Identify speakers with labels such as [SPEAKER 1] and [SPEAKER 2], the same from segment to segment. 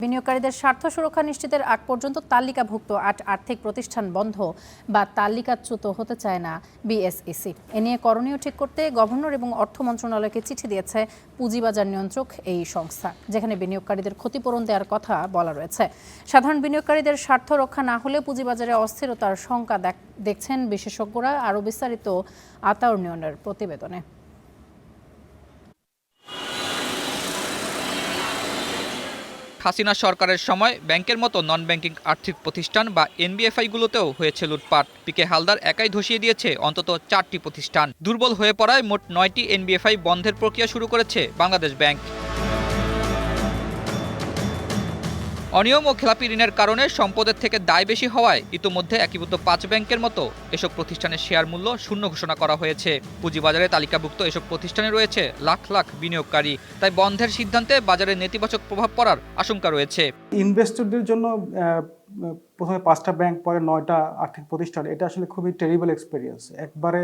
[SPEAKER 1] বিনিয়োগকারীদের স্বার্থ সুরক্ষা নিশ্চিতের আগ পর্যন্ত তালিকাভুক্ত ৮ আর্থিক প্রতিষ্ঠান বন্ধ বা তালিকাচ্যুত হতে চায় না বিএসইসি। এ নিয়ে করণীয় ঠিক করতে গভর্নর এবং অর্থ মন্ত্রণালয়কে চিঠি দিয়েছে পুঁজিবাজার নিয়ন্ত্রক এই সংস্থা, যেখানে বিনিয়োগকারীদের ক্ষতিপূরণ দেওয়ার কথা বলা রয়েছে। সাধারণ বিনিয়োগকারীদের স্বার্থ রক্ষা না হলে পুঁজিবাজারে অস্থিরতার শঙ্কা দেখছেন বিশেষজ্ঞরা। আরও বিস্তারিত আতাউর নিয়নের প্রতিবেদনে।
[SPEAKER 2] হাসিনা সরকারের সময় ব্যাংকের মতো নন ব্যাংকিং আর্থিক প্রতিষ্ঠান বা এনবিএফআইগুলোতেও হয়েছে লুটপাট। পিকে হালদার একাই ধসিয়ে দিয়েছে অন্তত 4টি প্রতিষ্ঠান। দুর্বল হয়ে পড়ায় মোট 9টি এনবিএফআই বন্ধের প্রক্রিয়া শুরু করেছে বাংলাদেশ ব্যাংক। অনিয়ম ও খেলাপি ঋণের কারণে সম্পদের থেকে দায় বেশি হওয়ায় ইতোমধ্যে একীভূত 5 ব্যাংকের মতো এসব প্রতিষ্ঠানের শেয়ার মূল্য শূন্য ঘোষণা করা হয়েছে। পুঁজিবাজারে তালিকাভুক্ত এসব প্রতিষ্ঠানে রয়েছে লাখ লাখ বিনিয়োগকারী, তাই বন্ধের সিদ্ধান্তে বাজারে নেতিবাচক প্রভাব পড়ার আশঙ্কা রয়েছে।
[SPEAKER 3] ইনভেস্টরদের জন্য প্রথমে 5টা ব্যাংক, পরে 9টা আর্থিক প্রতিষ্ঠান, এটা আসলে খুবই টেরিবল এক্সপিরিয়েন্স। একবারে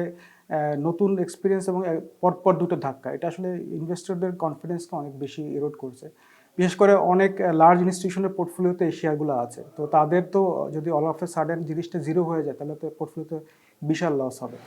[SPEAKER 3] নতুন এক্সপিরিয়েন্স এবং পরপর দুটো ধাক্কা, এটা আসলে ইনভেস্টরদের কনফিডেন্সকে অনেক বেশি এরোড করছে। বিশেষ করে অনেক লার্জ ইনস্টিটিউশনের পোর্টফোলিওতে এই শেয়ারগুলো আছে, তো তাদের তো যদি অল অফ এ সাডেন জিনিসটা জিরো হয়ে যায় তাহলে তো পোর্টফোলিওতে বিশাল লস হবে।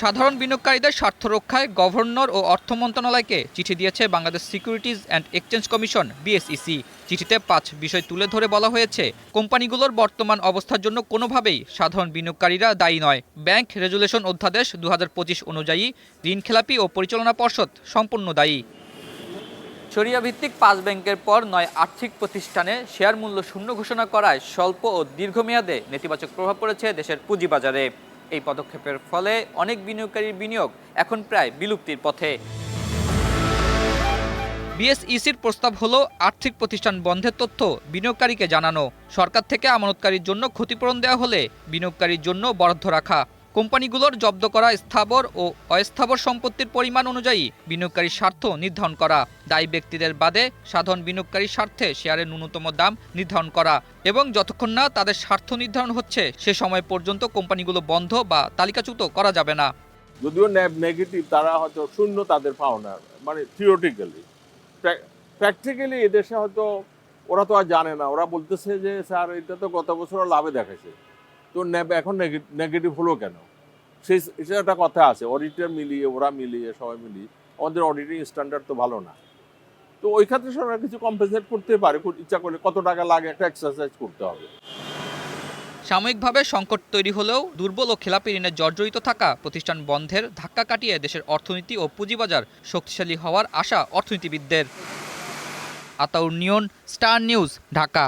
[SPEAKER 2] সাধারণ বিনিয়োগকারীদের স্বার্থ রক্ষায় গভর্নর ও অর্থ মন্ত্রণালয়কে চিঠি দিয়েছে Bangladesh securities and exchange commission BSEC. চিঠিতে 5 বিষয় তুলে ধরে বলা হয়েছে, কোম্পানিগুলোর বর্তমান অবস্থার জন্য কোনোভাবেই সাধারণ বিনিয়োগকারীরা দায়ী নয়। ব্যাংক রেজুলেশন অধ্যাদেশ 2025 অনুযায়ী ঋণ খেলাপি ও পরিচালনা পর্ষদ সম্পূর্ণ দায়ী। শরিয়া ভিত্তিক 5 ব্যাংকের পর 9 আর্থিক প্রতিষ্ঠানে শেয়ার মূল্য শূন্য ঘোষণা করায় স্বল্প ও দীর্ঘমেয়াদে নেতিবাচক প্রভাব পড়েছে দেশের পুঁজিবাজারে। এই পদক্ষেপের ফলে অনেক বিনিয়োগকারীর বিনিয়োগ এখন প্রায় বিলুপ্তির পথে। বিএসইসির প্রস্তাব হলো আর্থিক প্রতিষ্ঠান বন্ধের তথ্য বিনিয়োগকারীকে জানানো, সরকার থেকে আমানতকারীর জন্য ক্ষতিপূরণ দেওয়া হলে বিনিয়োগকারীর জন্য বরাদ্দ রাখা, কোম্পানিগুলোর জব্দ করা স্থাবর ও অস্থাবর সম্পত্তির পরিমাণ অনুযায়ী বিনিয়োগকারীর স্বার্থ নির্ধারণ করা, দায়ী ব্যক্তিদের বাদে সাধারণ বিনিয়োগকারীর স্বার্থে শেয়ারের ন্যূনতম দাম নির্ধারণ করা এবং যতক্ষণ না তাদের স্বার্থ নির্ধারণ হচ্ছে সে সময় পর্যন্ত কোম্পানিগুলো বন্ধ বা তালিকাচ্যুত করা যাবে না।
[SPEAKER 4] যদিও ন্যাব নেগেটিভ, তারা হয়তো শূন্য তাদের পাওনা, মানে থিওরিটিক্যালি। প্র্যাকটিক্যালি এদেশে হয়তো ওরা তো আর জানে না, ওরা বলতেছে যে স্যার এটা তো গত বছর লাভে দেখাছে, তো ন্যাব এখন নেগেটিভ হলো কেন? সেটা একটা কথা আছে, অডিটর মিলিয়ে ওরা মিলিয়ে সবাই মিলিয়ে আমাদের অডিটিং স্ট্যান্ডার্ড তো ভালো না, তো ওই ক্ষেত্রে সরকার কিছু কম্পেনসেট করতে পারে, ইচ্ছা করলে কত টাকা লাগে একটা এক্সারসাইজ করতে হবে।
[SPEAKER 2] সাময়িকভাবে সংকট তৈরি হলেও দুর্বল ও খেলাপি ঋণে জর্জরিত থাকা প্রতিষ্ঠান বন্ধের ধাক্কা কাটিয়ে দেশের অর্থনীতি ও পুঁজিবাজার শক্তিশালী হওয়ার আশা অর্থনীতিবিদদের। আতাউর নিয়ন, স্টার নিউজ, ঢাকা।